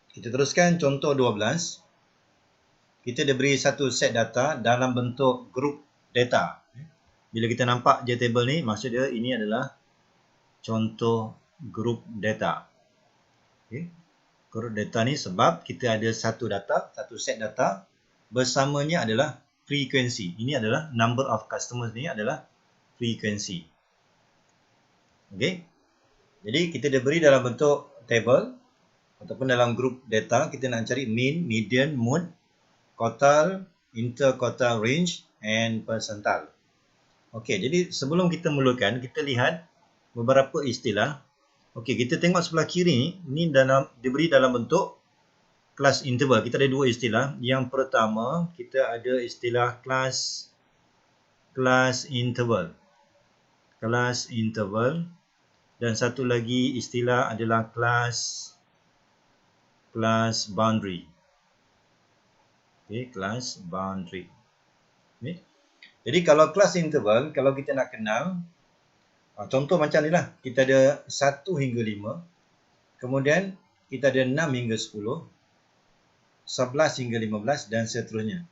Kita teruskan contoh 12. Kita diberi satu set data dalam bentuk group data. Bila kita nampak je table ni, maksud dia ini adalah contoh group data. Okay. Group data ni sebab kita ada satu data, satu set data, bersamanya adalah frekuensi. Ini adalah number of customers ni adalah frekuensi. Okay. Jadi kita diberi dalam bentuk table ataupun dalam group data, kita nak cari mean, median, mode, quartile, interquartile range and percentile. Okey, jadi sebelum kita mulakan, kita lihat beberapa istilah. Okey, kita tengok sebelah kiri ni diberi dalam bentuk kelas interval. Kita ada dua istilah. Yang pertama, kita ada istilah kelas interval. Kelas interval. Dan satu lagi istilah adalah kelas boundary. Okey, kelas boundary. Okay. Jadi kalau kelas interval, kalau kita nak kenal, contoh macam ni lah. Kita ada 1 hingga 5. Kemudian kita ada 6 hingga 10. 11 hingga 15 dan seterusnya.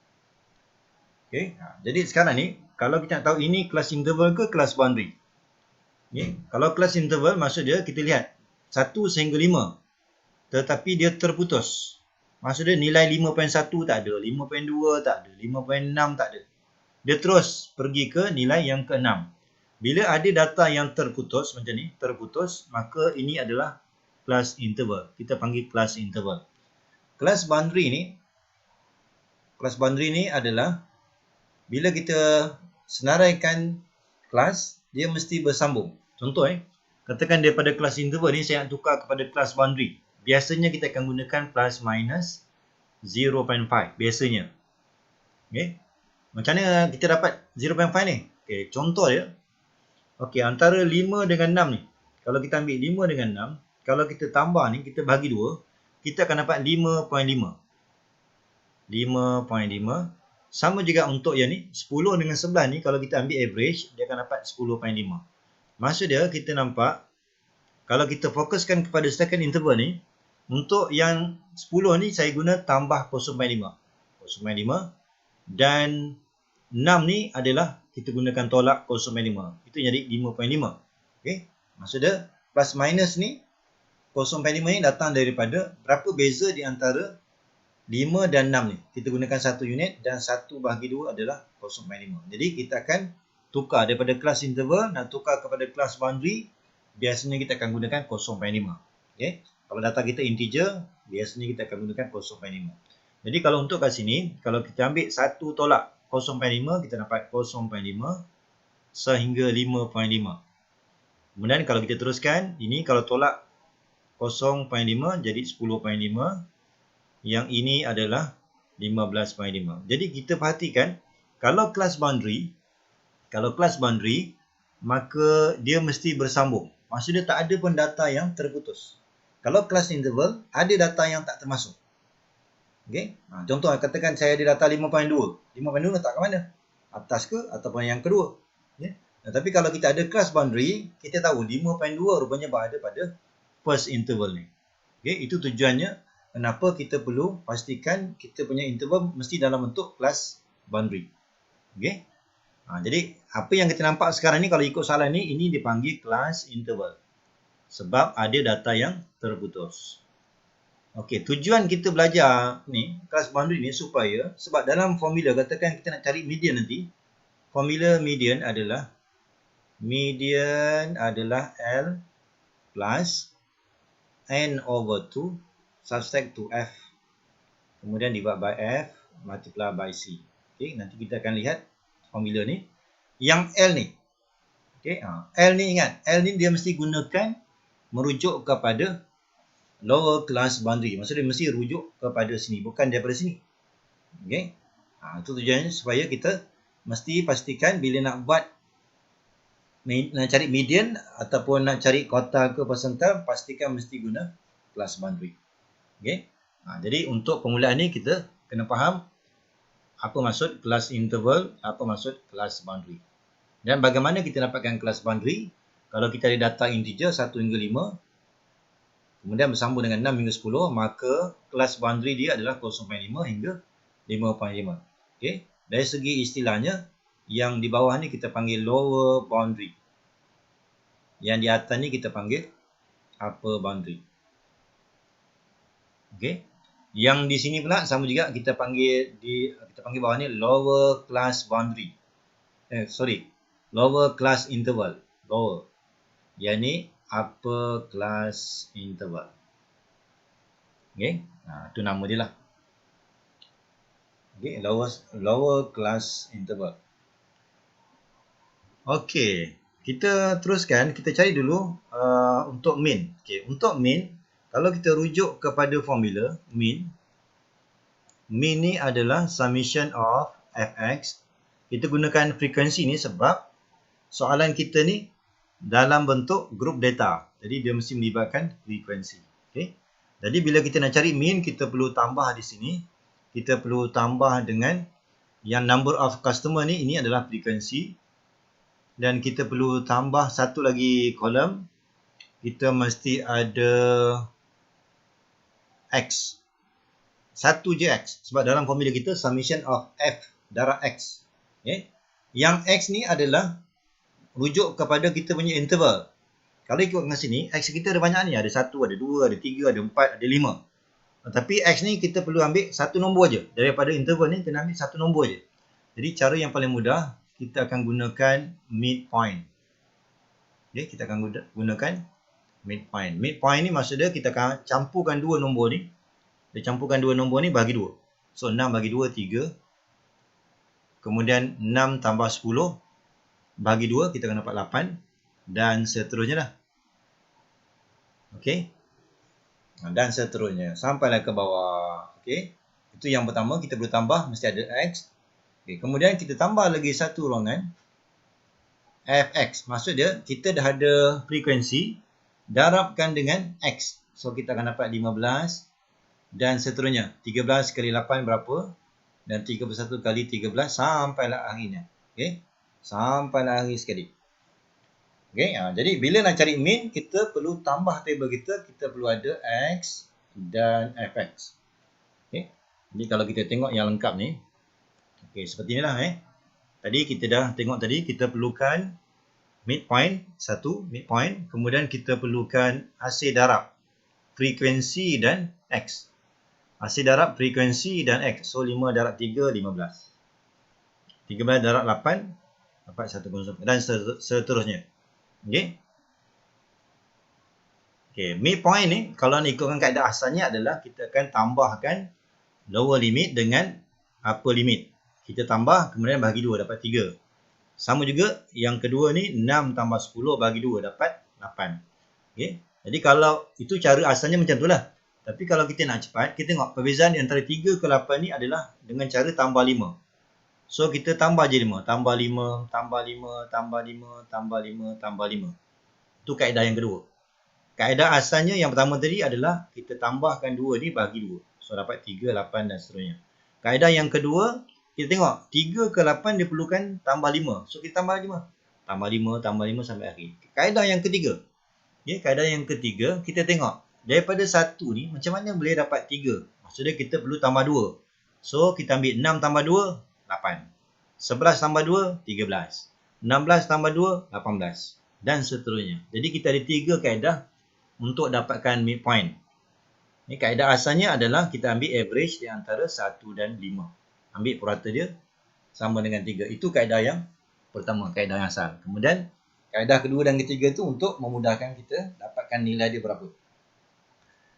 Okay. Jadi sekarang ni, kalau kita nak tahu ini kelas interval ke kelas boundary. Okay. Kalau kelas interval, maksud dia kita lihat 1 sehingga 5. Tetapi dia terputus. Maksud dia nilai 5.1 tak ada, 5.2 tak ada, 5.6 tak ada. Dia terus pergi ke nilai yang ke-6. Bila ada data yang terputus macam ni, terputus, maka ini adalah kelas interval. Kita panggil kelas interval. Kelas boundary ni adalah bila kita senaraikan kelas, dia mesti bersambung. Contoh katakan daripada kelas interval ni saya nak tukar kepada kelas boundary. Biasanya kita akan gunakan plus minus 0.5 biasanya. Okey. Macam mana kita dapat 0.5 ni? Okey, contoh dia. Okey, antara 5 dengan 6 ni. Kalau kita ambil 5 dengan 6, kalau kita tambah ni, kita bagi 2, kita akan dapat 5.5. 5.5. Sama juga untuk yang ni, 10 dengan 11 ni, kalau kita ambil average, dia akan dapat 10.5. Maksud dia, kita nampak, kalau kita fokuskan kepada second interval ni, untuk yang 10 ni, saya guna tambah 0.5. 0.5. Dan 6 ni adalah kita gunakan tolak 0.5. Itu jadi 5.5. Okay. Maksud dia, plus minus ni, 0.5 ni datang daripada berapa beza di antara 5 dan 6 ni. Kita gunakan 1 unit dan 1 bahagi 2 adalah 0.5. Jadi kita akan tukar daripada kelas interval, nak tukar kepada kelas boundary, biasanya kita akan gunakan 0.5. Okay. Kalau data kita integer, biasanya kita akan gunakan 0.5. Jadi kalau untuk kat sini, kalau kita ambil 1 tolak 0.5, kita dapat 0.5 sehingga 5.5. Kemudian kalau kita teruskan, ini kalau tolak 0.5 jadi 10.5. Yang ini adalah 15.5. Jadi kita perhatikan, kalau kelas boundary, maka dia mesti bersambung. Maksudnya tak ada pun data yang terputus. Kalau kelas interval, ada data yang tak termasuk. Okay? Contoh, katakan saya ada data 5.2. 5.2 letak ke mana? Atas ke ataupun yang kedua. Okay? Tapi kalau kita ada kelas boundary, kita tahu 5.2 rupanya berada pada first interval ni. Okay? Itu tujuannya kenapa kita perlu pastikan kita punya interval mesti dalam bentuk kelas boundary. Okay? Jadi, apa yang kita nampak sekarang ni, kalau ikut soalan ni, ini dipanggil kelas interval. Sebab ada data yang terputus. Okey, tujuan kita belajar ni, kelas boundary ni supaya, sebab dalam formula, katakan kita nak cari median nanti, formula median adalah L plus N over 2 subtract to F. Kemudian divide by F, multiply by C. Okey, nanti kita akan lihat formula ni. Yang L ni. Okey, L ni ingat, L ni dia mesti gunakan merujuk kepada lower class boundary. Maksudnya mesti rujuk kepada sini, bukan daripada sini. Okey. Itu tujuannya supaya kita mesti pastikan bila nak buat, nak cari median ataupun nak cari quartile ke percentile, pastikan mesti guna class boundary. Okey. Jadi untuk permulaan ni kita kena faham apa maksud kelas interval, apa maksud kelas boundary. Dan bagaimana kita dapatkan kelas boundary? Kalau kita ada data integer 1 hingga 5, kemudian bersambung dengan 6 hingga 10, maka kelas boundary dia adalah 0.5 hingga 5.5. Okey, dari segi istilahnya, yang di bawah ni kita panggil lower boundary. Yang di atas ni kita panggil upper boundary. Okey. Yang di sini pula sama juga kita panggil bawah ni lower class boundary. Lower class interval. Lower. Yang ni upper class interval. Okey. Itu nama dia lah. Okey, lower class interval. Okey, kita teruskan, kita cari dulu untuk mean. Okey, untuk mean, kalau kita rujuk kepada formula mean ni adalah summation of fx. Kita gunakan frekuensi ni sebab soalan kita ni dalam bentuk group data. Jadi dia mesti melibatkan frekuensi. Okey. Jadi bila kita nak cari mean, kita perlu tambah di sini. Kita perlu tambah dengan yang number of customer ni, ini adalah frekuensi. Dan kita perlu tambah satu lagi kolom. Kita mesti ada X. Satu je X. Sebab dalam formula kita summation of F darab X. Okay. Yang X ni adalah rujuk kepada kita punya interval. Kalau ikut dengan sini, X kita ada banyak ni. Ada 1, ada 2, ada 3, ada 4, ada 5. Tapi X ni kita perlu ambil satu nombor je. Daripada interval ni, kena ambil satu nombor je. Jadi cara yang paling mudah, kita akan gunakan midpoint. Okay, kita akan gunakan midpoint. Midpoint ni maksud dia kita akan campurkan dua nombor ni. Kita campurkan dua nombor ni bagi 2. So 6 bagi 2, 3. Kemudian 6 tambah 10 bagi 2, kita akan dapat 8. Dan seterusnya lah. Okey. Dan seterusnya. Sampailah ke bawah. Okey. Itu yang pertama, kita perlu tambah, mesti ada X. Okay, kemudian kita tambah lagi satu ruangan fx. Maksud dia kita dah ada frekuensi darabkan dengan x. So kita akan dapat 15 dan seterusnya. 13 kali 8 berapa? Dan 31 kali 13 sampailah akhirnya. Okey. Sampailah akhir sekali. Okey, jadi bila nak cari mean, kita perlu tambah table kita perlu ada x dan fx. Okey. Jadi kalau kita tengok yang lengkap ni, okey, seperti inilah tadi kita dah tengok tadi, kita perlukan midpoint, satu midpoint, kemudian kita perlukan hasil darab frekuensi dan x. Hasil darab frekuensi dan x. So 5 darab 3, 15. 13 darab 8 dapat 109 dan seterusnya. Okey. Okey, midpoint ni kalau nak ikutkan kaedah asalnya adalah kita akan tambahkan lower limit dengan upper limit. Kita tambah, kemudian bagi 2, dapat 3. Sama juga, yang kedua ni, 6 tambah 10 bagi 2, dapat 8. Okay. Jadi kalau, itu cara asalnya macam tu lah. Tapi kalau kita nak cepat, kita tengok perbezaan antara 3 ke 8 ni adalah dengan cara tambah 5. So, kita tambah je 5. Tambah 5, tambah 5, tambah 5, tambah 5, tambah 5. Itu kaedah yang kedua. Kaedah asalnya yang pertama tadi adalah kita tambahkan 2 ni bagi 2. So, dapat 3, 8 dan seterusnya. Kaedah yang kedua, kita tengok 3 ke 8 dia perlukan tambah 5. So kita tambah 5. Tambah 5, tambah 5 sampai akhir. Kaedah yang ketiga. Ya, kaedah yang ketiga, kita tengok daripada 1 ni macam mana boleh dapat 3. Maksudnya kita perlu tambah 2. So kita ambil 6 tambah 2, 8. 11 tambah 2, 13. 16 tambah 2, 18. Dan seterusnya. Jadi kita ada 3 kaedah untuk dapatkan midpoint. Ini kaedah asalnya adalah kita ambil average di antara 1 dan 5. Ambil purata dia sama dengan 3. Itu kaedah yang pertama, kaedah yang asal. Kemudian kaedah kedua dan ketiga tu untuk memudahkan kita dapatkan nilai dia berapa.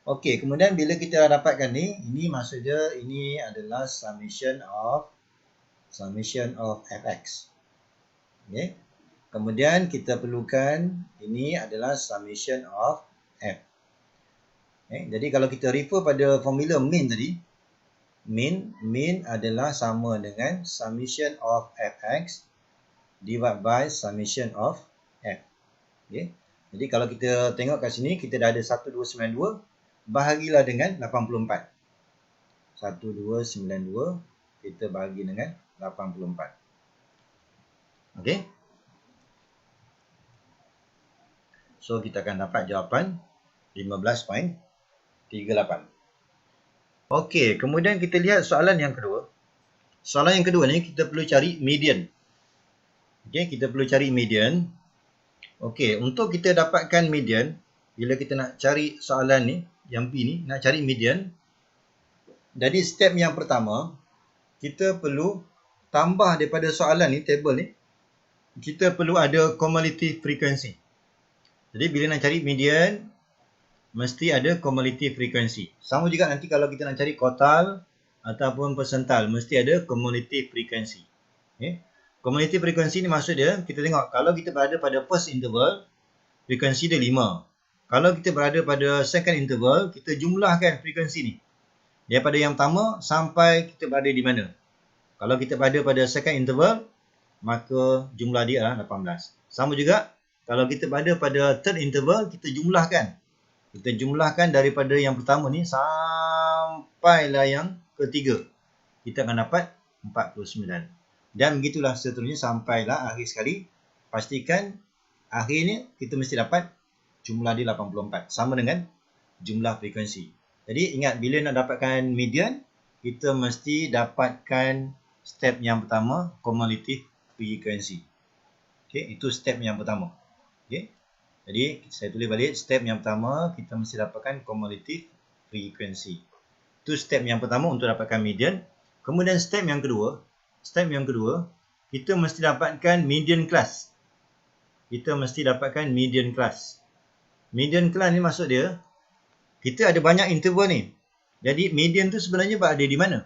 Okey, kemudian bila kita dapatkan ni, ini maksud dia ini adalah summation of fx. Okey. Kemudian kita perlukan ini adalah summation of f. Okay. Jadi kalau kita refer pada formula mean tadi, mean adalah sama dengan summation of fx divided by summation of f. Okay. Jadi kalau kita tengok kat sini, kita dah ada 1292, bahagilah dengan 84. 1292 kita bahagi dengan 84. Okay. So kita akan dapat jawapan 15.38. Okey, kemudian kita lihat soalan yang kedua. Soalan yang kedua ni kita perlu cari median. Okey, kita perlu cari median. Okey, untuk kita dapatkan median, bila kita nak cari soalan ni, yang B ni, nak cari median. Jadi step yang pertama, kita perlu tambah daripada soalan ni, table ni, kita perlu ada cumulative frequency. Jadi bila nak cari median, mesti ada cumulative frequency. Sama juga nanti kalau kita nak cari quartile ataupun percentile, mesti ada cumulative frequency. Okay. Cumulative frequency ni maksud dia, kita tengok kalau kita berada pada first interval, frekuensi dia 5. Kalau kita berada pada second interval, kita jumlahkan frekuensi ni daripada yang pertama sampai kita berada di mana. Kalau kita berada pada second interval, maka jumlah dia adalah 18. Sama juga kalau kita berada pada third interval, kita jumlahkan. Kita jumlahkan daripada yang pertama ni sampailah yang ketiga. Kita akan dapat 49. Dan begitulah seterusnya sampailah akhir sekali. Pastikan akhirnya kita mesti dapat jumlah dia 84. Sama dengan jumlah frekuensi. Jadi ingat bila nak dapatkan median, kita mesti dapatkan step yang pertama, cumulative frequency. Okay, itu step yang pertama. Okay. Jadi saya tulis balik, step yang pertama kita mesti dapatkan cumulative frequency. Itu step yang pertama untuk dapatkan median. Kemudian step yang kedua, kita mesti dapatkan median class. Kita mesti dapatkan median class. Median class ni maksud dia, kita ada banyak interval ni. Jadi median tu sebenarnya berada di mana?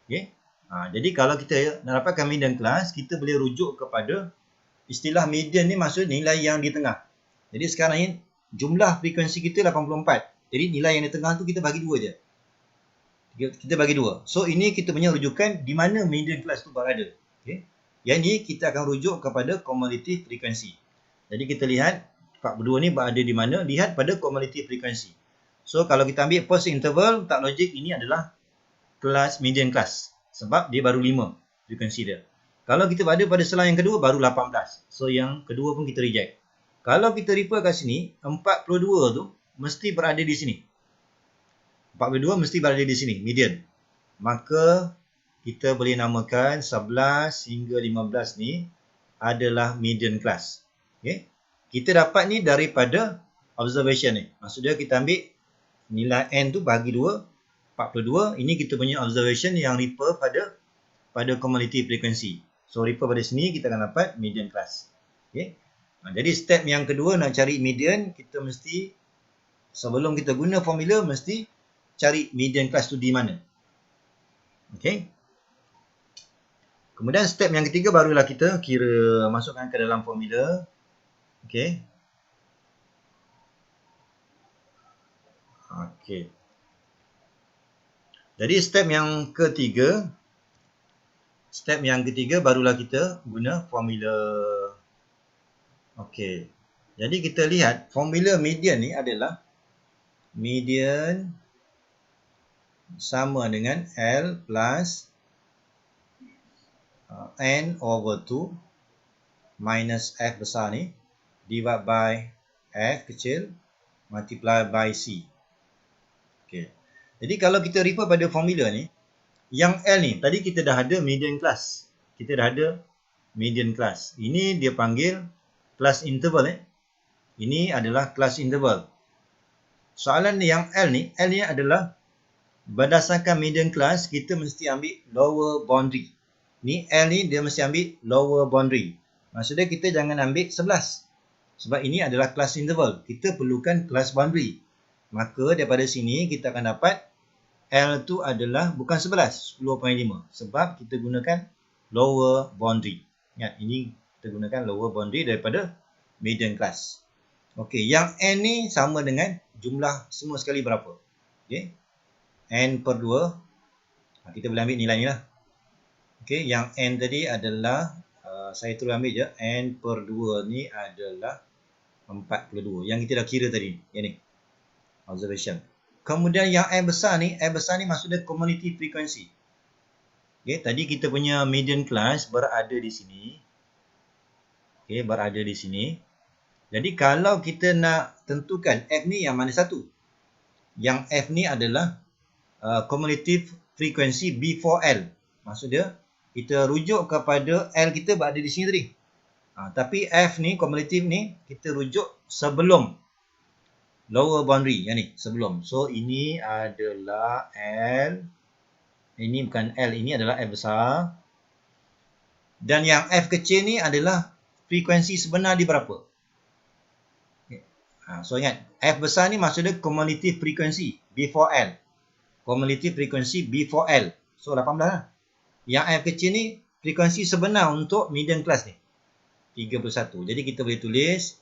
Okay. Jadi kalau kita nak dapatkan median class, kita boleh rujuk kepada istilah median ni, maksud nilai yang di tengah. Jadi sekarang ni jumlah frekuensi kita 84. Jadi nilai yang di tengah tu kita bagi 2 je. Kita bagi 2. So ini kita punya rujukan di mana median class tu berada. Okay. Yang ni kita akan rujuk kepada cumulative frequency. Jadi kita lihat 42 ni berada di mana, lihat pada cumulative frequency. So kalau kita ambil first interval, tak logik ini adalah kelas median class. Sebab dia baru 5 frekuensi dia. Kalau kita berada pada selang yang kedua, baru 18. So yang kedua pun kita reject. Kalau kita refer kat sini, 42 tu mesti berada di sini. 42 mesti berada di sini, median. Maka kita boleh namakan 11 hingga 15 ni adalah median class. Okay. Kita dapat ni daripada observation ni. Maksudnya kita ambil nilai n tu bagi 2, 42. Ini kita punya observation yang refer pada cumulative frequency. So refer pada sini kita akan dapat median class. Okay. Jadi step yang kedua nak cari median, kita mesti sebelum kita guna formula mesti cari median class tu di mana. Okay. Kemudian step yang ketiga barulah kita kira masukkan ke dalam formula. Okay. Okay. Jadi step yang ketiga barulah kita guna formula. Okey. Jadi kita lihat formula median ni adalah median sama dengan L plus N over 2 minus F besar ni divide by F kecil multiply by C. Okey. Jadi kalau kita refer pada formula ni, yang L ni tadi kita dah ada median class. Kita dah ada median class. Ini dia panggil class interval. Ini adalah class interval. Soalan yang L ni adalah berdasarkan median class, kita mesti ambil lower boundary. Ni L ni dia mesti ambil lower boundary. Maksudnya kita jangan ambil 11. Sebab ini adalah class interval. Kita perlukan class boundary. Maka daripada sini kita akan dapat L tu adalah bukan 11, 10.5. Sebab kita gunakan lower boundary. Ingat, ini kita gunakan lower boundary daripada median class. Okey, yang N ni sama dengan jumlah semua sekali berapa. Okey. N per 2. Kita boleh ambil nilai ni lah. Okey, yang N tadi adalah, saya terus ambil je. N per 2 ni adalah 42. Yang kita dah kira tadi. Yang ni. Observation. Kemudian yang N besar ni maksudnya cumulative frequency. Okey, tadi kita punya median class berada di sini. Okey, berada di sini. Jadi kalau kita nak tentukan F ni yang mana satu? Yang F ni adalah cumulative frequency before L. Maksudnya kita rujuk kepada L kita berada di sini tadi. Tapi F ni, cumulative ni, kita rujuk sebelum lower boundary yang ni, sebelum. So ini adalah L. Ini bukan L, ini adalah F besar. Dan yang F kecil ni adalah frekuensi sebenar di berapa? So ingat, F besar ni maksudnya cumulative frequency before L. Cumulative frequency before L. So 18 lah. Yang F kecil ni frekuensi sebenar untuk median class ni. 31. Jadi kita boleh tulis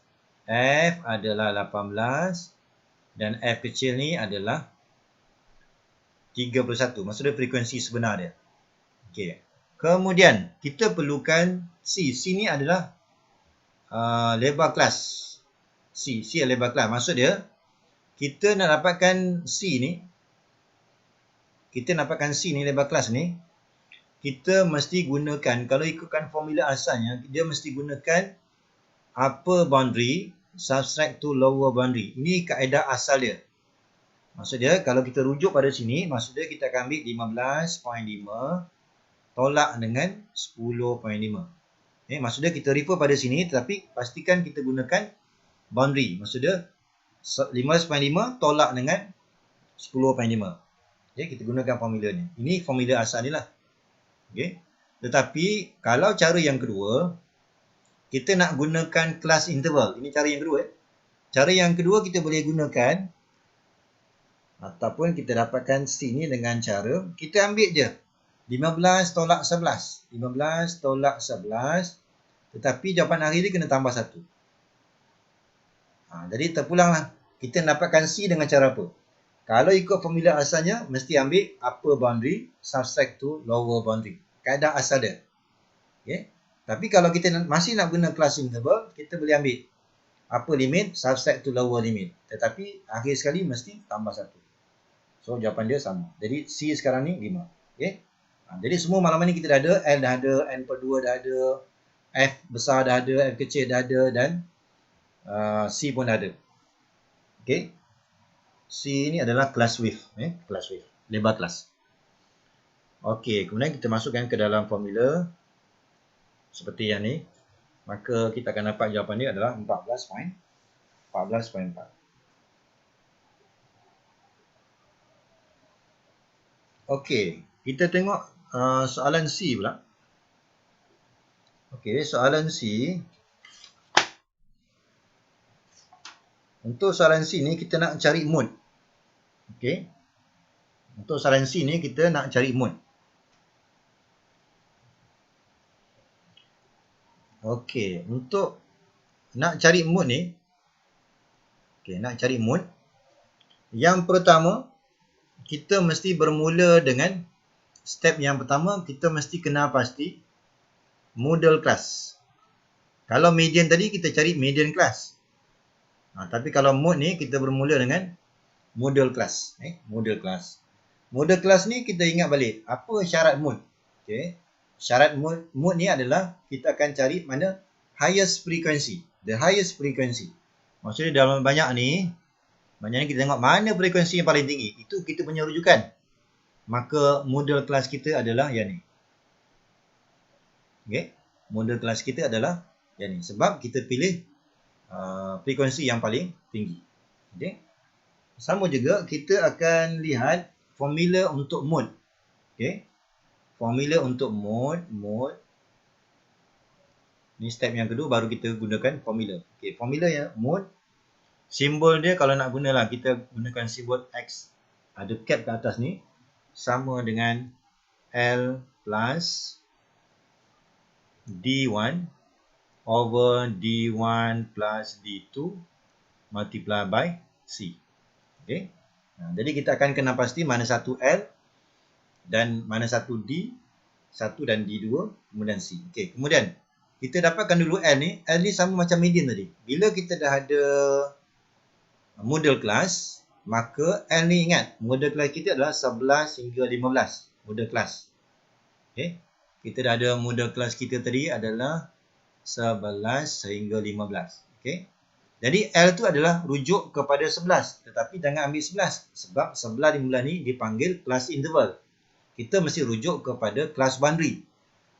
F adalah 18 dan F kecil ni adalah 31. Maksudnya frekuensi sebenar dia. Okey. Kemudian kita perlukan C. C ni adalah lebar kelas. C adalah lebar kelas. Maksud dia kita nak dapatkan C ni, lebar kelas ni, kita mesti gunakan, kalau ikutkan formula asalnya, dia mesti gunakan upper boundary subtract to lower boundary. Ini kaedah asal dia. Maksud dia, kalau kita rujuk pada sini, maksud dia kita akan ambil 15.5 tolak dengan 10.5. Maksud dia kita refer pada sini, tetapi pastikan kita gunakan boundary. Maksud dia 15.5 tolak dengan 10.5. Kita gunakan formula ni. Ini formula asal ni lah. Tetapi kalau cara yang kedua, kita nak gunakan kelas interval. Ini cara yang kedua. Cara yang kedua kita boleh gunakan, ataupun kita dapatkan C ni dengan cara, kita ambil je 15 tolak 11. 15 tolak 11. Tetapi jawapan akhir dia kena tambah 1. Jadi terpulanglah. Kita dapatkan C dengan cara apa? Kalau ikut formula asalnya, mesti ambil upper boundary subtract to lower boundary. Kaedah asal dia. Tapi kalau kita masih nak guna class interval, kita boleh ambil upper limit subtract to lower limit. Tetapi akhir sekali mesti tambah 1. So jawapan dia sama. Jadi C sekarang ni 5. Jadi semua maklumat ni kita dah ada. L dah ada, N per 2 dah ada, F besar dah ada, F kecil dah ada, dan C pun dah ada. C ni adalah class width, class width, lebar kelas. Kemudian kita masukkan ke dalam formula seperti yang ni. Maka kita akan dapat jawapan dia adalah 14.4. Kita tengok soalan C pula. Soalan C. Untuk soalan C ni kita nak cari mode. Untuk soalan C ni kita nak cari mode. Untuk nak cari mode ni, yang pertama kita mesti bermula dengan step yang pertama, kita mesti kenal pasti model class. Kalau median tadi kita cari median class. Tapi kalau mode ni kita bermula dengan model class. Model class ni kita ingat balik apa syarat mode. Syarat mode ni adalah kita akan cari mana highest frequency, the highest frequency. Maksudnya dalam banyak ni kita tengok mana frekuensi yang paling tinggi. Itu kita punya rujukan. Maka model class kita adalah yang ni. Model class kita adalah yang ni. Sebab kita pilih frekuensi yang paling tinggi. Sama juga kita akan lihat formula untuk mode. Formula untuk mode. Ni step yang kedua, baru kita gunakan formula. Formula yang mode, simbol dia kalau nak gunalah, kita gunakan simbol X. Ada cap ke atas ni. Sama dengan L plus D1 over D1 plus D2 multiply by C. Jadi kita akan kenal pasti mana satu L dan mana satu D, satu dan D2, kemudian C. Kemudian kita dapatkan dulu L ni. L ni sama macam median tadi. Bila kita dah ada model class, maka L ni ingat, model class kita adalah 11 hingga 15. Model class. Kita dah ada model class kita tadi adalah 11 hingga 15. Jadi L tu adalah rujuk kepada 11. Tetapi jangan ambil 11. Sebab 11 ni dipanggil class interval. Kita mesti rujuk kepada class boundary.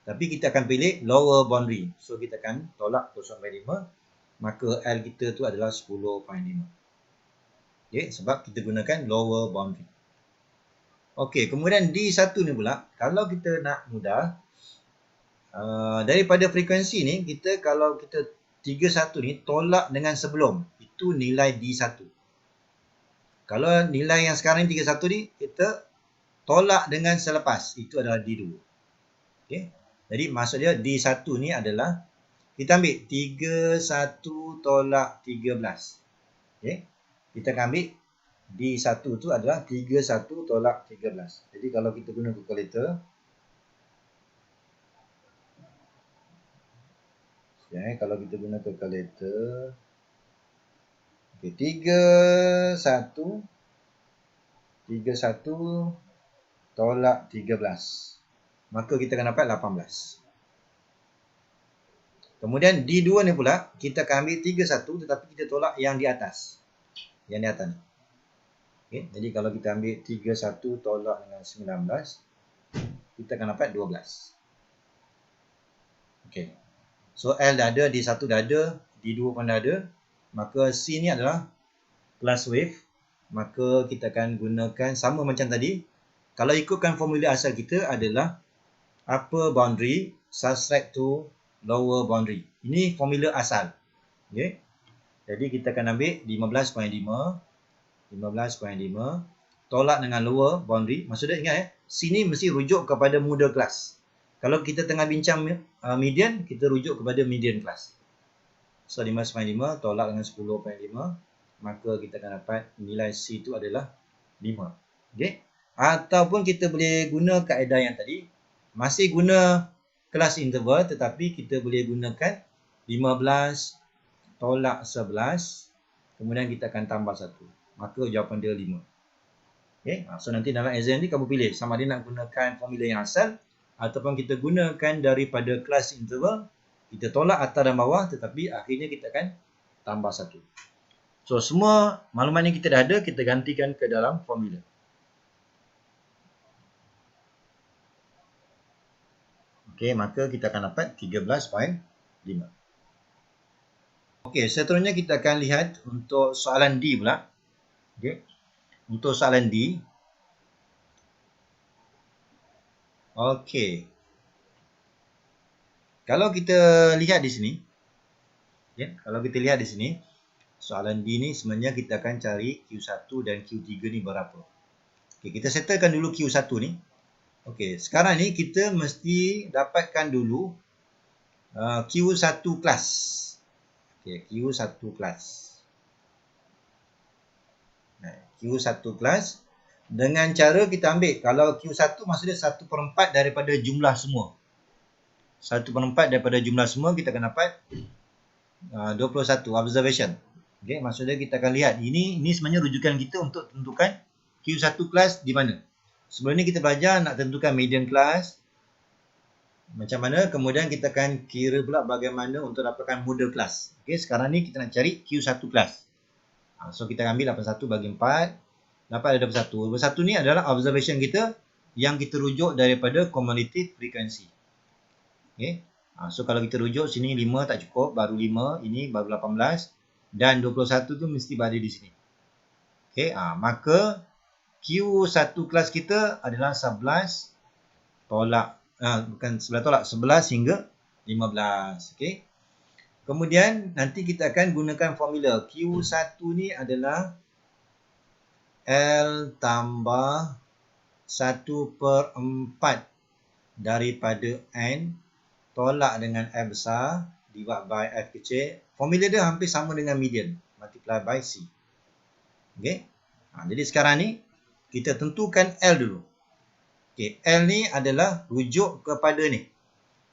Tapi kita akan pilih lower boundary. So kita akan tolak 0.5. Maka L kita tu adalah 10.5. Okay, sebab kita gunakan lower boundary. Okey, kemudian D1 ni pula, kalau kita nak mudah, daripada frekuensi ni, kalau kita 31 ni tolak dengan sebelum, itu nilai D1. Kalau nilai yang sekarang ni 31 ni, kita tolak dengan selepas, itu adalah D2. Okey. Jadi maksud dia D1 ni adalah, kita ambil 31 tolak 13. Okey. Kita akan ambil D1 tu adalah 31 tolak 13. Jadi kalau kita guna kalkulator, kalau kita guna kalkulator, okay, 31 tolak 13. Maka kita akan dapat 18. Kemudian D2 ni pula, kita akan ambil 31 tetapi kita tolak yang di atas. Yang di atas ni. Okay, jadi kalau kita ambil 31 tolak dengan 19, kita akan dapat 12. Okay. So L dah ada, D1 dah ada, D2 pun dah ada. Maka C ni adalah class wave. Maka kita akan gunakan sama macam tadi. Kalau ikutkan formula asal kita adalah upper boundary subtract to lower boundary. Ini formula asal. Okay. Jadi kita akan ambil 15.5 tolak dengan lower boundary. Maksudnya ingat sini mesti rujuk kepada middle class. Kalau kita tengah bincang median, kita rujuk kepada median class. So 15.5 tolak dengan 10.5, maka kita akan dapat nilai C itu adalah 5. Okay. Ataupun kita boleh guna kaedah yang tadi, masih guna kelas interval tetapi kita boleh gunakan 15 tolak 11, kemudian kita akan tambah 1. Maka jawapan dia 5. Okay. So nanti dalam exam ni kamu pilih sama ada nak gunakan formula yang asal ataupun kita gunakan daripada kelas interval, kita tolak atas dan bawah tetapi akhirnya kita akan tambah 1. So semua maklumat ni kita dah ada, kita gantikan ke dalam formula. Okey, maka kita akan dapat 13.5. Okey, seterusnya kita akan lihat untuk soalan D pula. Okey. Untuk soalan D. Okey. Kalau kita lihat di sini, kalau kita lihat di sini, soalan D ni sebenarnya kita akan cari Q1 dan Q3 ni berapa. Okey, kita settlekan dulu Q1 ni. Okey, sekarang ni kita mesti dapatkan dulu Q1 kelas. Okey, Q1 kelas. Q1 kelas dengan cara kita ambil, kalau Q1 maksudnya 1/4 daripada jumlah semua. 1/4 daripada jumlah semua kita akan dapat 21 observation. Okey, maksudnya kita akan lihat ini sebenarnya rujukan kita untuk tentukan Q1 kelas di mana. Sebelum ni kita belajar nak tentukan median class. Macam mana, kemudian kita akan kira pula bagaimana untuk dapatkan middle class. Okey, sekarang ni kita nak cari Q1 class. So kita ambil 81 bagi 4. Dapat ada 21. 21 ni adalah observation kita yang kita rujuk daripada cumulative frequency. Okey. So kalau kita rujuk sini 5 tak cukup, baru 5, ini baru 18 dan 21 tu mesti berada di sini. Okey, maka Q1 kelas kita adalah 11 tolak, bukan 11 tolak, 11 hingga 15. Okey. Kemudian nanti kita akan gunakan formula. Q1 ni adalah L tambah 1/4 daripada N tolak dengan F besar divide by F kecil. Formula dia hampir sama dengan median. Multiply by C. Okey. Jadi sekarang ni kita tentukan L dulu. Okay, L ni adalah rujuk kepada ni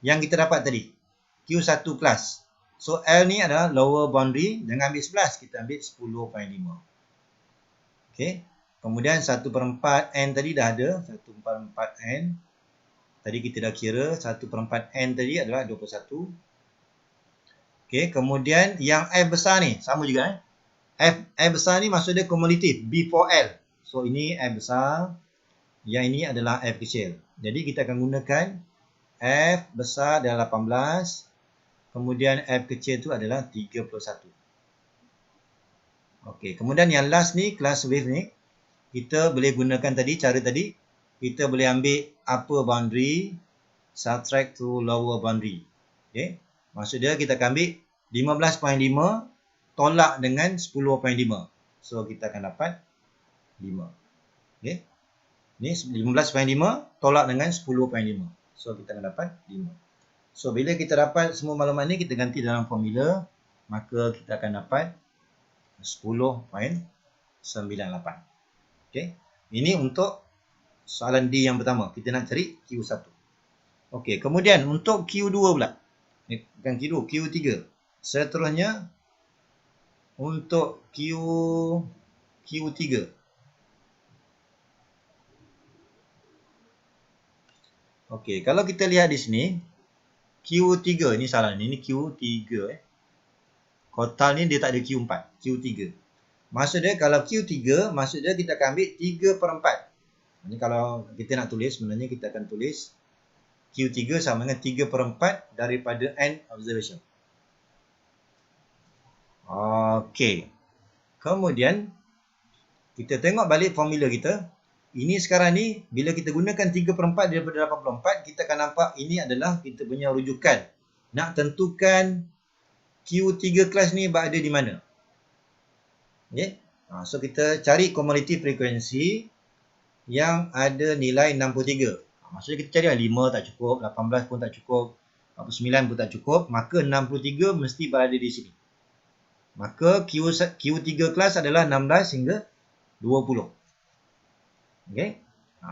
yang kita dapat tadi, Q1 kelas. So L ni adalah lower boundary, jangan ambil 11, kita ambil 10.5. Okay, kemudian 1/4 N tadi dah ada, 1/4 N. Tadi kita dah kira 1/4 N tadi adalah 21. Okey, kemudian yang F besar ni sama juga F besar ni maksud dia kumulatif B4L. So ini F besar, yang ini adalah F kecil. Jadi kita akan gunakan F besar adalah 18, kemudian F kecil tu adalah 31. Okey, kemudian yang last ni class width ni kita boleh gunakan cara tadi, kita boleh ambil upper boundary subtract to lower boundary. Okey. Maksud dia kita akan ambil 15.5 tolak dengan 10.5. So kita akan dapat 5. Okey. Ni 15.5 tolak dengan 10.5. So kita akan dapat 5. So bila kita dapat semua maklumat ni kita ganti dalam formula, maka kita akan dapat 10.98. Okey. Ini untuk soalan D yang pertama. Kita nak cari Q1. Okey, kemudian untuk Q2 pula. Bukan Q2, Q3. Seterusnya untuk Q3. Okey, kalau kita lihat di sini Q3 ni salah ni Q3 Kotal ni dia tak ada Q4, Q3. Maksud dia kalau Q3, maksud dia kita akan ambil 3/4. Ini kalau kita nak tulis, sebenarnya kita akan tulis Q3 sama dengan 3/4 daripada N observation. Okey. Kemudian kita tengok balik formula kita. Ini sekarang ni bila kita gunakan 3/4 daripada 84, kita akan nampak ini adalah kita punya rujukan. Nak tentukan Q3 kelas ni berada di mana. Okay. So kita cari cumulative frekuensi yang ada nilai 63. Maksudnya kita cari 5 tak cukup, 18 pun tak cukup, 49 pun tak cukup, maka 63 mesti berada di sini. Maka Q3 kelas adalah 16 hingga 20. Okay.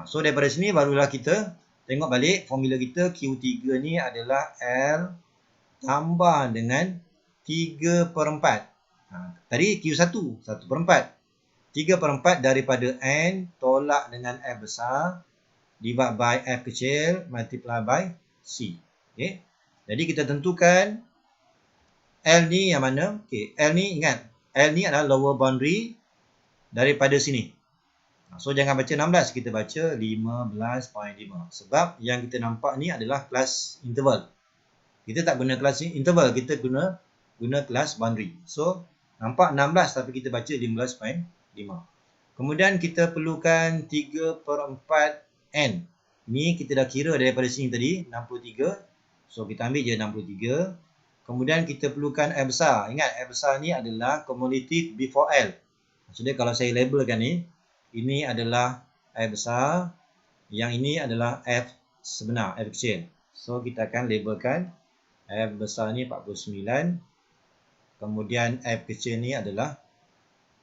So daripada sini barulah kita tengok balik formula kita. Q3 ni adalah L tambah dengan 3/4. Tadi Q1 1/4. 3/4 daripada N tolak dengan F besar divide by F kecil multiply by C. Okay. Jadi kita tentukan L ni yang mana? Okay. L ni ingat. L ni adalah lower boundary daripada sini. So jangan baca 16. Kita baca 15.5. Sebab yang kita nampak ni adalah kelas interval. Kita tak guna kelas interval. Kita guna kelas boundary. So nampak 16 tapi kita baca 15.5. Kemudian kita perlukan 3/4 N. Ni kita dah kira daripada sini tadi, 63. So kita ambil je 63. Kemudian kita perlukan F besar. Ingat F besar ni adalah cumulative B4L. Maksudnya kalau saya labelkan ni, ini adalah F besar, yang ini adalah F sebenar, F kecil. So kita akan labelkan F besar ni 49. Kemudian F kecil ni adalah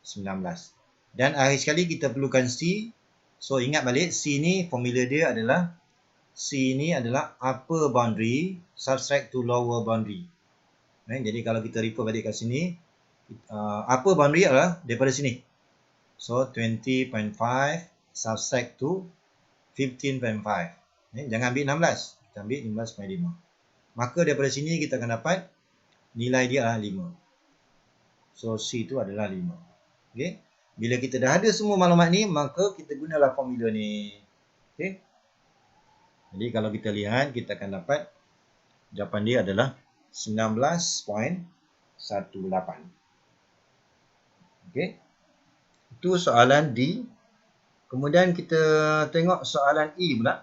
19. Dan akhir sekali kita perlukan C. So ingat balik C ni formula dia adalah C ni adalah upper boundary subtract to lower boundary. Jadi kalau kita refer balik kat sini, upper boundary adalah daripada sini. So 20.5 subtract to 15.5. Jangan ambil 16, kita ambil 15.5. Maka daripada sini kita akan dapat nilai dia adalah 5. So C itu adalah 5. Okay. Bila kita dah ada semua maklumat ni, maka kita gunalah formula ni. Okay. Jadi kalau kita lihat, kita akan dapat jawapan dia adalah 19.18. Okay. Itu soalan D. Kemudian kita tengok soalan E pula.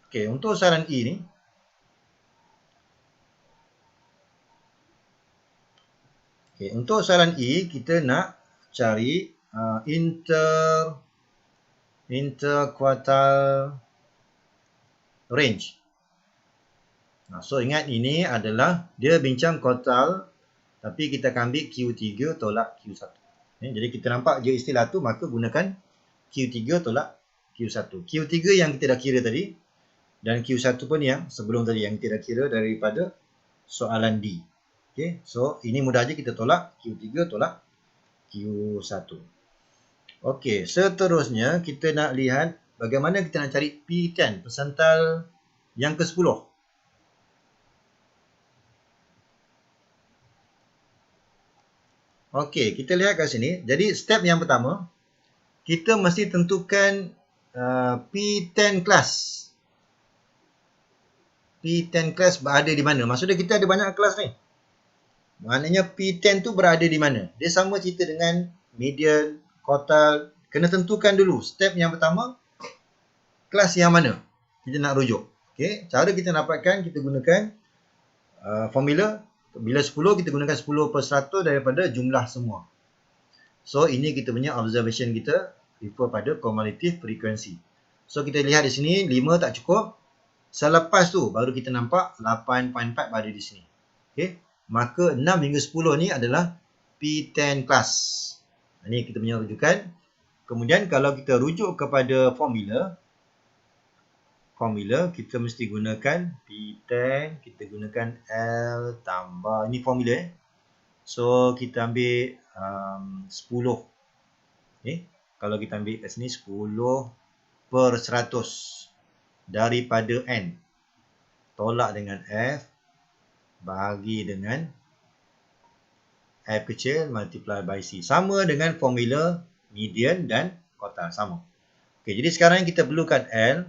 Okay, untuk soalan E ni, untuk soalan E, kita nak cari interquartile range. So ingat ini adalah dia bincang quartile, tapi kita akan ambil Q3 tolak Q1. Jadi kita nampak je istilah tu, maka gunakan Q3 tolak Q1. Q3 yang kita dah kira tadi, dan Q1 pun yang sebelum tadi yang kita dah kira daripada soalan D. Okay, so ini mudah aja kita tolak Q3 tolak Q1. Okey, seterusnya kita nak lihat bagaimana kita nak cari P10, persentil yang ke-10. Okey, kita lihat kat sini. Jadi step yang pertama, kita mesti tentukan P10 class. P10 class berada di mana? Maksudnya kita ada banyak kelas ni. Maknanya P10 tu berada di mana? Dia sama cerita dengan median, quartile. Kena tentukan dulu. Step yang pertama, kelas yang mana kita nak rujuk. Okey, cara kita dapatkan, kita gunakan formula. Bila 10, kita gunakan 10/100 daripada jumlah semua. So, ini kita punya observation kita refer pada cumulative frequency. So, kita lihat di sini 5 tak cukup. Selepas tu baru kita nampak 8.4 berada di sini. Okey, maka 6 hingga 10 ni adalah P10 class. Ini kita punya rujukan. Kemudian kalau kita rujuk kepada formula kita mesti gunakan P10, kita gunakan L tambah, ini formula so kita ambil 10. Okay. Kalau kita ambil kat sini 10/100 daripada N, tolak dengan F, bahagi dengan F kecil multiply by C, sama dengan formula median dan quartile, sama. Okay, jadi sekarang kita perlukan L.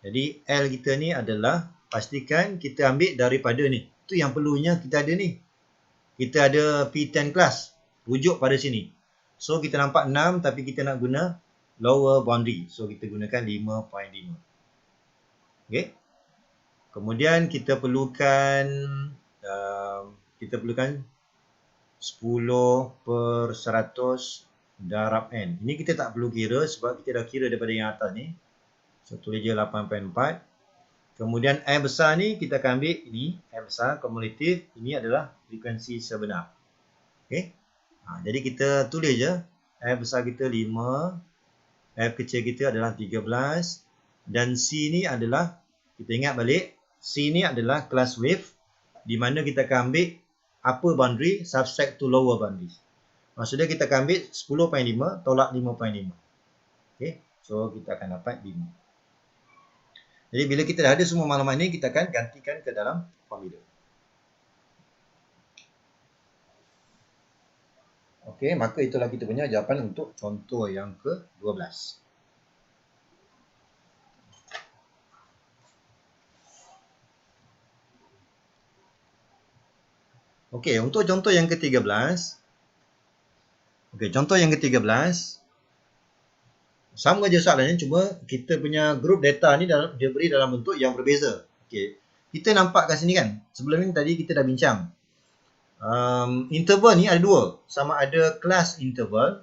Jadi L kita ni adalah, pastikan kita ambil daripada ni. Itu yang perlunya kita ada ni. Kita ada P10 class. Rujuk pada sini. So kita nampak 6 tapi kita nak guna lower boundary. So kita gunakan 5.5. Okay. Kemudian kita perlukan 10/100 darab N. Ini kita tak perlu kira sebab kita dah kira daripada yang atas ni. So, tulis je 8.4. Kemudian F besar ni kita akan ambil ini. F besar, kumulatif. Ini adalah frekuensi sebenar. Okay. Jadi kita tulis je. F besar kita 5. F kecil kita adalah 13. Dan C ni adalah, kita ingat balik. C ni adalah class wave. Di mana kita akan ambil upper boundary subtract to lower boundary. Maksudnya kita akan ambil 10.5 tolak 5.5. Okay. So, kita akan dapat 5. Jadi bila kita dah ada semua maklumat ni, kita akan gantikan ke dalam formula. Okey, maka itulah kita punya jawapan untuk contoh yang ke-12. Okey, untuk contoh yang ke-13. Okey, contoh yang ke-13. Sama je soalannya, cuma kita punya group data ni dia beri dalam bentuk yang berbeza. Okey. Kita nampak kat sini kan. Sebelum ni tadi kita dah bincang. Interval ni ada dua. Sama ada class interval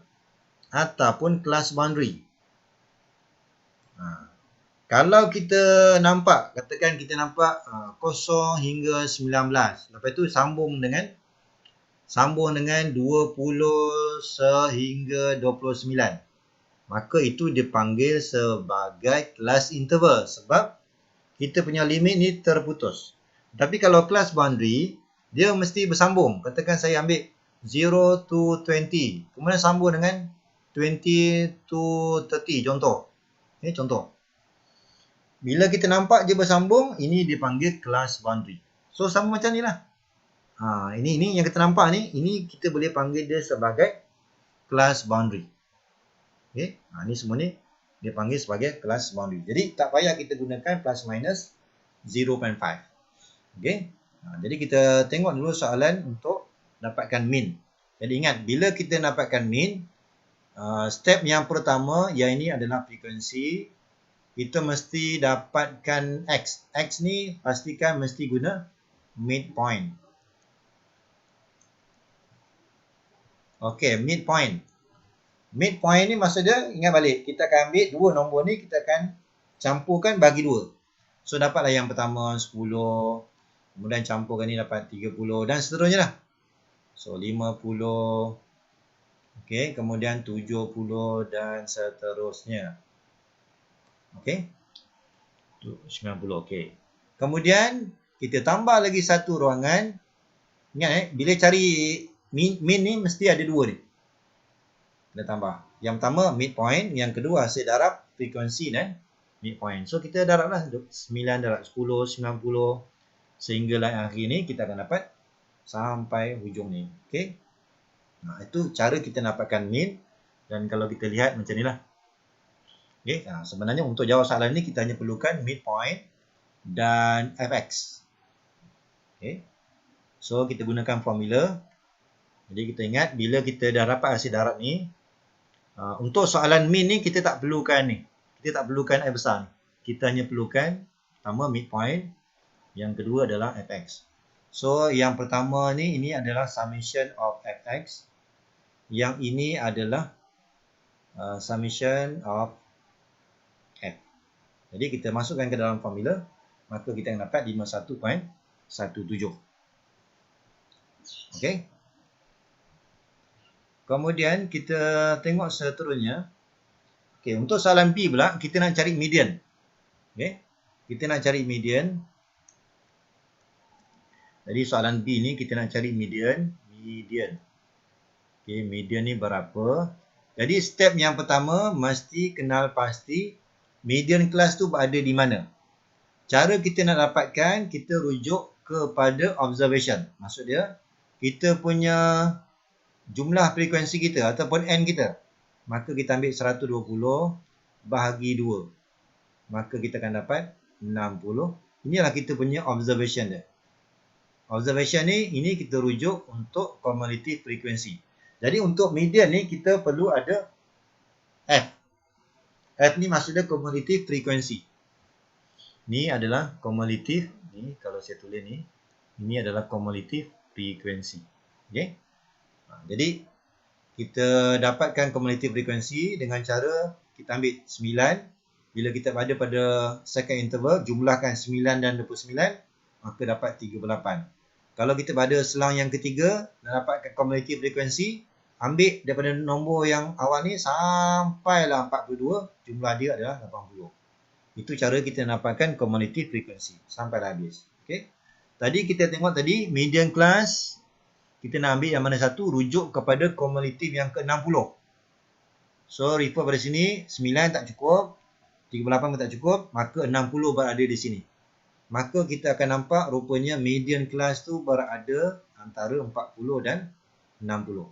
ataupun class boundary. Kalau kita nampak, katakan kita nampak 0 hingga 19. Lepas tu sambung dengan 20 sehingga 29. Maka itu dipanggil sebagai class interval sebab kita punya limit ni terputus. Tapi kalau class boundary, dia mesti bersambung. Katakan saya ambil 0 to 20. Kemudian sambung dengan 20 to 30 contoh. Contoh. Bila kita nampak dia bersambung, ini dipanggil class boundary. So sama macam ni lah. Ini yang kita nampak ni, ini kita boleh panggil dia sebagai class boundary. Okay. Ini semua ni dia panggil sebagai class boundary. Jadi tak payah kita gunakan plus minus 0.5. Okay. Jadi kita tengok dulu soalan untuk dapatkan mean. Jadi ingat, bila kita dapatkan mean, step yang pertama, yang ini adalah frekuensi. Kita mesti dapatkan X. X ni pastikan mesti guna midpoint. Okay, midpoint. Midpoint ni maksud dia, ingat balik, kita akan ambil dua nombor ni, kita akan campurkan bagi dua. So, dapatlah yang pertama 10, kemudian campurkan ni dapat 30 dan seterusnya lah. So, 50, okay, kemudian 70 dan seterusnya. Okay, 90, okay. Kemudian, kita tambah lagi satu ruangan. Ingat bila cari mean ni mesti ada dua ni. Kita tambah. Yang pertama midpoint, yang kedua hasil darab frekuensi dan midpoint. So kita darablah 9 darab 10, 90 sehinggalah akhir ni kita akan dapat sampai hujung ni. Okey. Itu cara kita dapatkan mean. Dan kalau kita lihat macam ni lah. Okay. Sebenarnya untuk jawab soalan ni kita hanya perlukan midpoint dan fx. Okay. So kita gunakan formula. Jadi kita ingat bila kita dah dapat hasil darab ni, untuk soalan mean ni kita tak perlukan ni. Kita tak perlukan f besar ni. Kita hanya perlukan pertama midpoint, yang kedua adalah fx. So yang pertama ni, ini adalah summation of fx. Yang ini adalah summation of f. Jadi kita masukkan ke dalam formula, maka kita akan dapat 51.17. Okey. Kemudian kita tengok seterusnya. Okey, untuk soalan B pula kita nak cari median. Okey. Kita nak cari median. Jadi soalan B ni kita nak cari median. Okey, median ni berapa? Jadi step yang pertama mesti kenal pasti median kelas tu berada di mana. Cara kita nak dapatkan, kita rujuk kepada observation. Maksud dia, kita punya jumlah frekuensi kita ataupun N kita. Maka kita ambil 120 bahagi 2. Maka kita akan dapat 60. Inilah kita punya observation dia. Observation ni, ini kita rujuk untuk cumulative frekuensi. Jadi untuk median ni kita perlu ada F. F ni maksudnya cumulative frekuensi. Ni adalah cumulative. Ni kalau saya tulis ni, ini adalah cumulative frekuensi. Okey. Jadi kita dapatkan cumulative frekuensi dengan cara kita ambil 9. Bila kita ada pada second interval, jumlahkan 9 dan 29, maka dapat 38. Kalau kita pada selang yang ketiga dan dapatkan cumulative frekuensi, ambil daripada nombor yang awal ni sampailah 42, jumlah dia adalah 80. Itu cara kita dapatkan cumulative frekuensi sampai habis. Okey. Tadi kita tengok tadi median class. Kita nak ambil yang mana satu, rujuk kepada cumulative yang ke-60. So, refer pada sini, 9 tak cukup, 38 pun tak cukup, maka 60 berada di sini. Maka kita akan nampak rupanya median class tu berada antara 40 dan 60.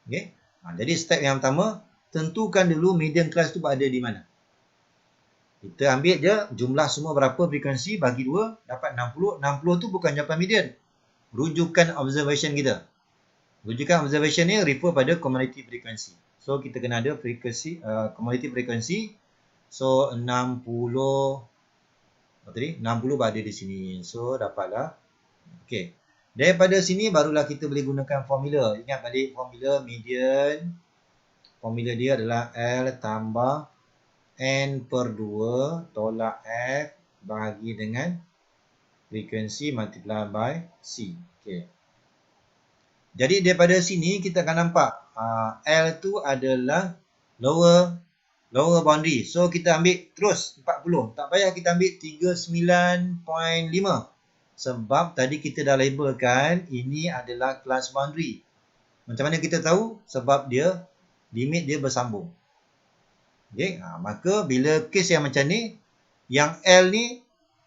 Okay? Jadi, step yang pertama, tentukan dulu median class tu berada di mana. Kita ambil je jumlah semua berapa frekuensi, bagi 2, dapat 60. 60 tu bukan jawapan median. Rujukan observation kita. Rujukan observation ni refer pada cumulative frequency. So kita kena ada frekuensi cumulative frequency. So 60 tadi 60 berada di sini. So dapatlah. Okey. Daripada sini barulah kita boleh gunakan formula. Ingat balik formula median. Formula dia adalah L tambah N per 2 tolak F bahagi dengan frekuensi multiply by C. Okey. Jadi daripada sini kita akan nampak L tu adalah lower boundary. So kita ambil terus 40. Tak payah kita ambil 39.5. Sebab tadi kita dah labelkan ini adalah class boundary. Macam mana kita tahu? Sebab dia limit dia bersambung. Okey, maka bila kes yang macam ni, yang L ni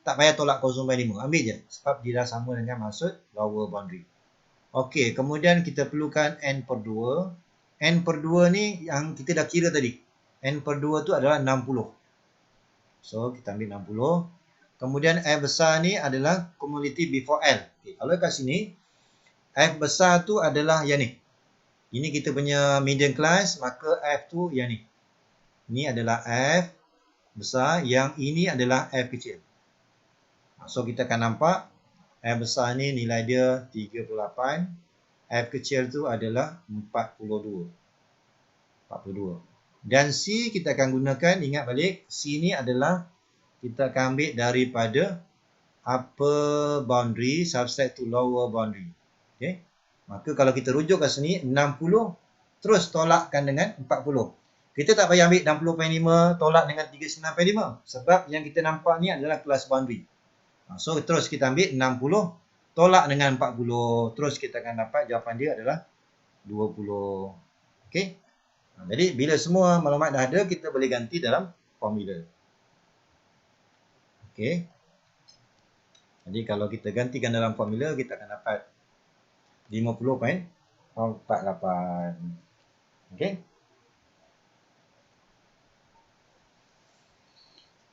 tak payah tolak 0.5. Ambil je. Sebab dia dah sama dengan maksud lower boundary. Okey, kemudian kita perlukan N per 2. N per 2 ni yang kita dah kira tadi. N per 2 tu adalah 60. So, kita ambil 60. Kemudian F besar ni adalah cumulative before L. Okay, kalau kat sini, F besar tu adalah yang ni. Ini kita punya median class, maka F tu yang ni. Ini adalah F besar, yang ini adalah F kecil. So, kita akan nampak F besar ni nilai dia 38. F kecil tu adalah 42. Dan C kita akan gunakan, ingat balik, C ni adalah kita akan ambil daripada upper boundary subset to lower boundary. Okay. Maka kalau kita rujuk kat sini, 60 terus tolakkan dengan 40. Kita tak payah ambil 60.5 tolak dengan 39.5. Sebab yang kita nampak ni adalah class boundary. So terus kita ambil 60 tolak dengan 40. Terus kita akan dapat jawapan dia adalah 20. Okey. Jadi bila semua maklumat dah ada, kita boleh ganti dalam formula. Okey. Jadi kalau kita gantikan dalam formula, kita akan dapat 50.46. 48. Okey.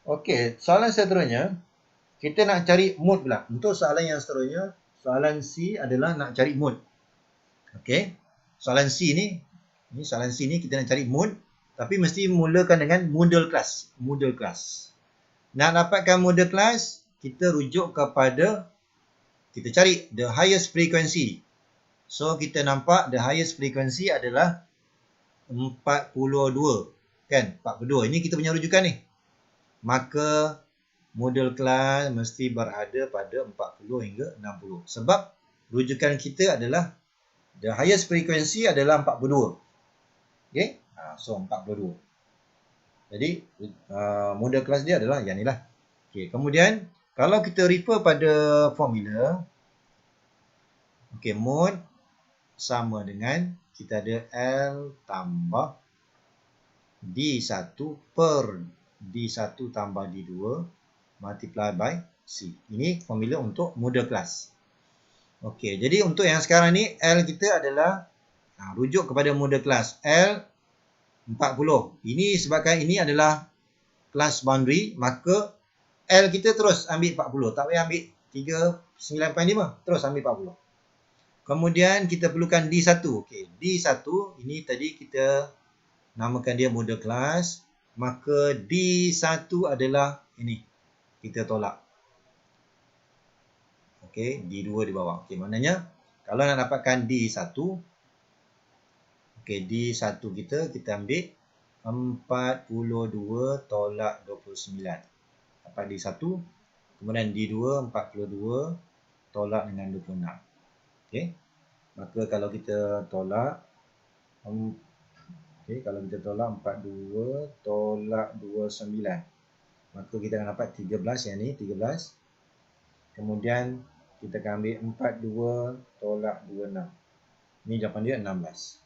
Okey, soalan seterusnya, kita nak cari mode pula. Untuk soalan yang seterusnya, soalan C adalah nak cari mode. Okey. Soalan C ni soalan C ni kita nak cari mode, tapi mesti mulakan dengan model class. Model class. Nak dapatkan model class, kita rujuk kepada, kita cari the highest frequency. So kita nampak the highest frequency adalah 42. Kan? 42. Ini kita punya rujukan ni. Maka model class mesti berada pada 40 hingga 60. Sebab rujukan kita adalah the highest frequency adalah 42. Okay? So 42. Jadi model class dia adalah yang ni lah. Okay. Kemudian kalau kita refer pada formula, okay, mode sama dengan kita ada L tambah D1 per D1 tambah D2 multiply by C. Ini formula untuk model class. Okey, jadi untuk yang sekarang ni L kita adalah rujuk kepada model class L 40. Ini sebabkan ini adalah class boundary, maka L kita terus ambil 40. Tak payah ambil 39.5, terus ambil 40. Kemudian kita perlukan D1. Okey, D1 ini tadi kita namakan dia model class, maka D1 adalah ini. Kita tolak. Okey, D2 di bawah. Okey, maknanya kalau nak dapatkan D1, okey, D1 kita ambil 42 tolak 29. Dapat D1. Kemudian D2 42 tolak dengan 26. Okey. Maka kalau kita tolak, okey, kalau kita tolak 42 tolak 29, maka kita akan dapat 13 yang ni, 13. Kemudian kita akan ambil 42 tolak 26. Ini jawapan dia 16.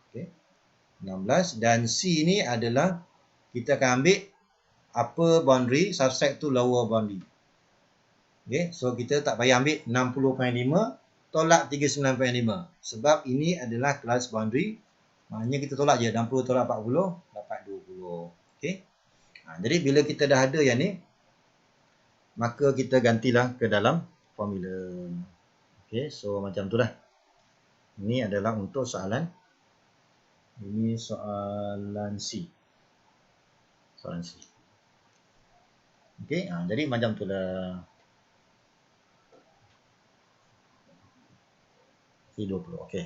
Okey. 16, dan C ni adalah kita akan ambil upper boundary subtract to lower boundary. Okey, so kita tak payah ambil 60.5 tolak 39.5 sebab ini adalah class boundary. Maknanya kita tolak je 60 tolak 40 dapat 20. Okey. Jadi bila kita dah ada yang ni, maka kita gantilah ke dalam formula. Okey, so macam tu lah. Ini adalah untuk soalan, ini soalan C. Soalan C. Okey, jadi macam tu lah. 20. Okey.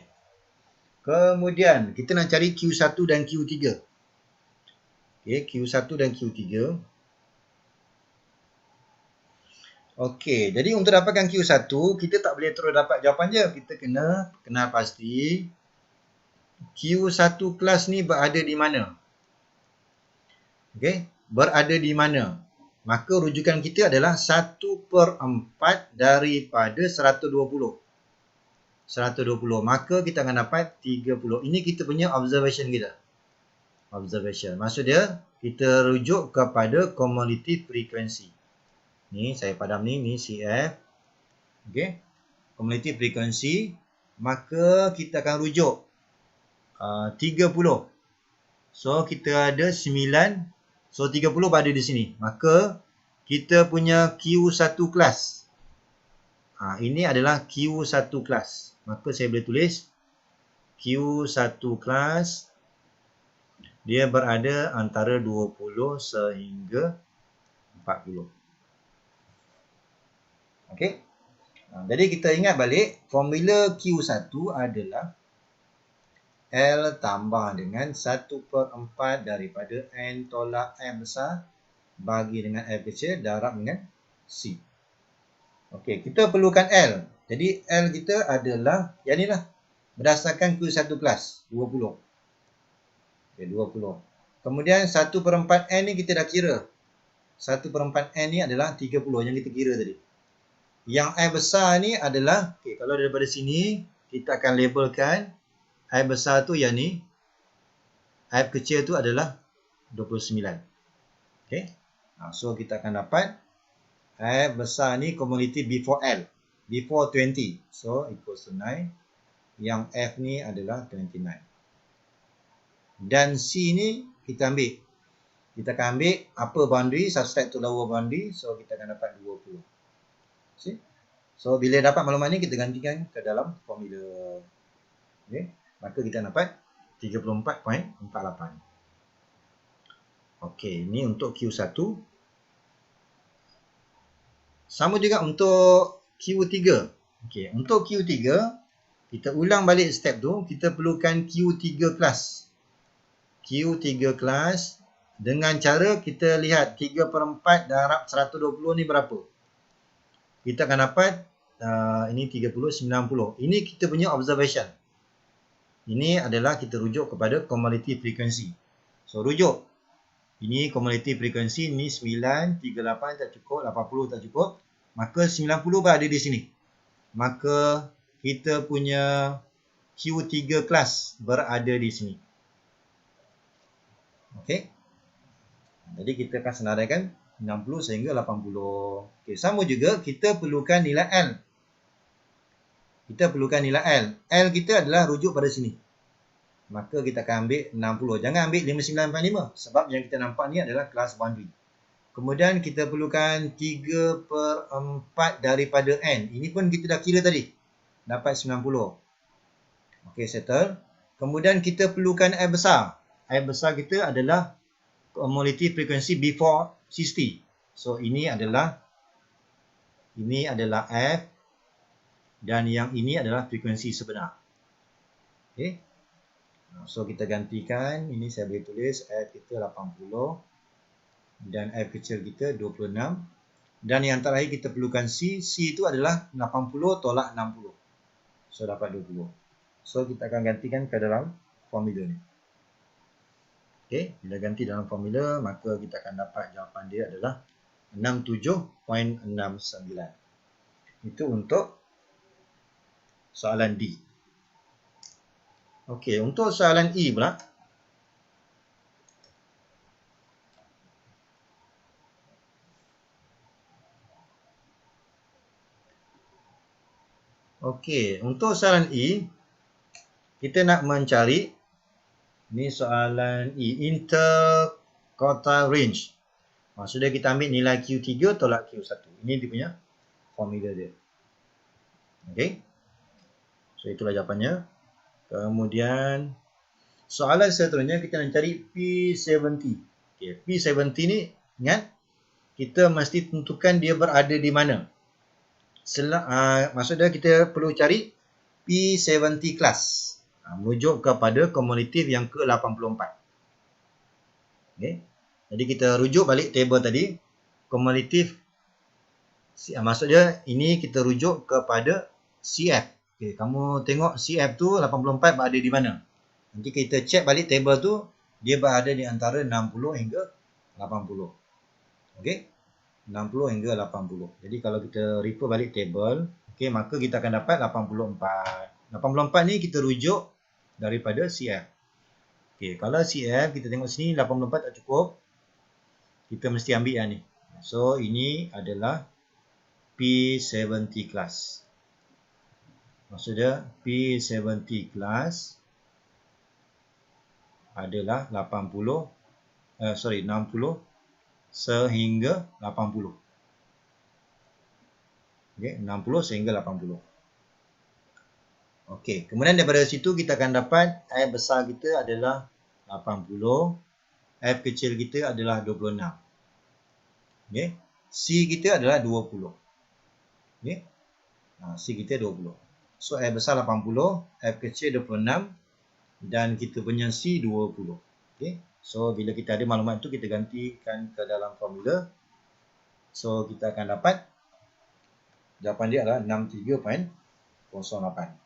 Kemudian kita nak cari Q1 dan Q3. Okey, Q1 dan Q3. Okey, jadi untuk dapatkan Q1, kita tak boleh terus dapat jawapan je. Kita kena kenal pasti Q1 kelas ni berada di mana. Okey, berada di mana. Maka rujukan kita adalah 1/4 daripada 120. 120. Maka kita akan dapat 30. Ini kita punya observation kita. Observation. Maksud dia, kita rujuk kepada cumulative frequency. Ni saya padam ni CF. Okey. Cumulative frequency. Maka kita akan rujuk 30. So kita ada 9. So 30 berada di sini. Maka kita punya Q1 kelas. Ini adalah Q1 kelas. Maka saya boleh tulis Q1 kelas dia berada antara 20 sehingga 40. Okey. Jadi kita ingat balik formula Q1 adalah L tambah dengan 1/4 daripada N tolak M besar bagi dengan F kecil darab dengan C. Okey, kita perlukan L. Jadi L kita adalah yang ni lah. Berdasarkan Q1 kelas 20. Okey, 20. Kemudian 1/4 N ni kita dah kira. 1/4 N ni adalah 30 yang kita kira tadi. Yang F besar ni adalah, okey, kalau daripada sini kita akan labelkan F besar tu yang ni. F kecil tu adalah 29. Okey. So kita akan dapat F besar ni cumulative before L. Before 20. So equals to 9. Yang F ni adalah 29. Dan C ni kita ambil. Kita akan ambil upper boundary subtract to lower boundary. So kita akan dapat 20. See? So bila dapat maklumat ni kita gantikan ke dalam formula. Okay. Maka kita dapat 34.48. Okey, ini untuk Q1. Sama juga untuk Q3. Okey, untuk Q3 kita ulang balik step tu, kita perlukan Q3 kelas. Q3 kelas dengan cara kita lihat 3/4 darab 120 ni berapa. Kita akan dapat ini 30, 90. Ini kita punya observation. Ini adalah kita rujuk kepada cumulative frequency. So rujuk. Ini cumulative frequency, ini 9, 38 tak cukup, 80 tak cukup. Maka 90 berada di sini. Maka kita punya Q3 kelas berada di sini. Okey. Jadi kita akan senaraikan 60 sehingga 80. Okey, sama juga kita perlukan nilai L. Kita perlukan nilai L. L kita adalah rujuk pada sini. Maka kita akan ambil 60. Jangan ambil 59.5 sebab yang kita nampak ni adalah kelas boundary. Kemudian kita perlukan 3/4 daripada N. Ini pun kita dah kira tadi. Dapat 90. Okey, settle. Kemudian kita perlukan F besar. F besar kita adalah cumulative frequency before 60. So ini adalah F dan yang ini adalah frekuensi sebenar. Okey. So kita gantikan, ini saya boleh tulis F kita 80 dan F kecil kita 26. Dan yang terakhir kita perlukan C. C itu adalah 80 tolak 60. So dapat 20. So kita akan gantikan ke dalam formula ni. Okey, bila ganti dalam formula maka kita akan dapat jawapan dia adalah 67.69. Itu untuk soalan D. Okey, untuk soalan E pula. Okey, untuk soalan E kita nak mencari, ni soalan E, interquartile range. Maksudnya kita ambil nilai Q3 tolak Q1. Ini dia punya formula dia. Okey. So itulah jawapannya. Kemudian soalan seterusnya kita nak cari P70. Okay, P70 ni ingat kita mesti tentukan dia berada di mana. Maksudnya kita perlu cari P70 kelas. Merujuk kepada cumulative yang ke-84. Okay. Jadi kita rujuk balik table tadi. Cumulative. Maksudnya ini kita rujuk kepada CF. Okay, kamu tengok CF tu 84 berada di mana. Nanti kita check balik table tu. Dia berada di antara 60 hingga 80. Okey. 60 hingga 80. Jadi kalau kita refer balik table. Okey, maka kita akan dapat 84. 84 ni kita rujuk daripada CF. Okey, kalau CF kita tengok sini 84 tak cukup. Kita mesti ambil yang ni. So ini adalah P70 class. Maksudnya P70 class adalah 60 sehingga 80. Okey, 60 sehingga 80. Okey, kemudian daripada situ kita akan dapat F besar kita adalah 80, F kecil kita adalah 26. Okey, C kita adalah 20. Okey. C kita 20. So F besar 80, F kecil 26 dan kita punya C 20. Okey. So bila kita ada maklumat tu kita gantikan ke dalam formula. So kita akan dapat jawapan dia adalah 63.08.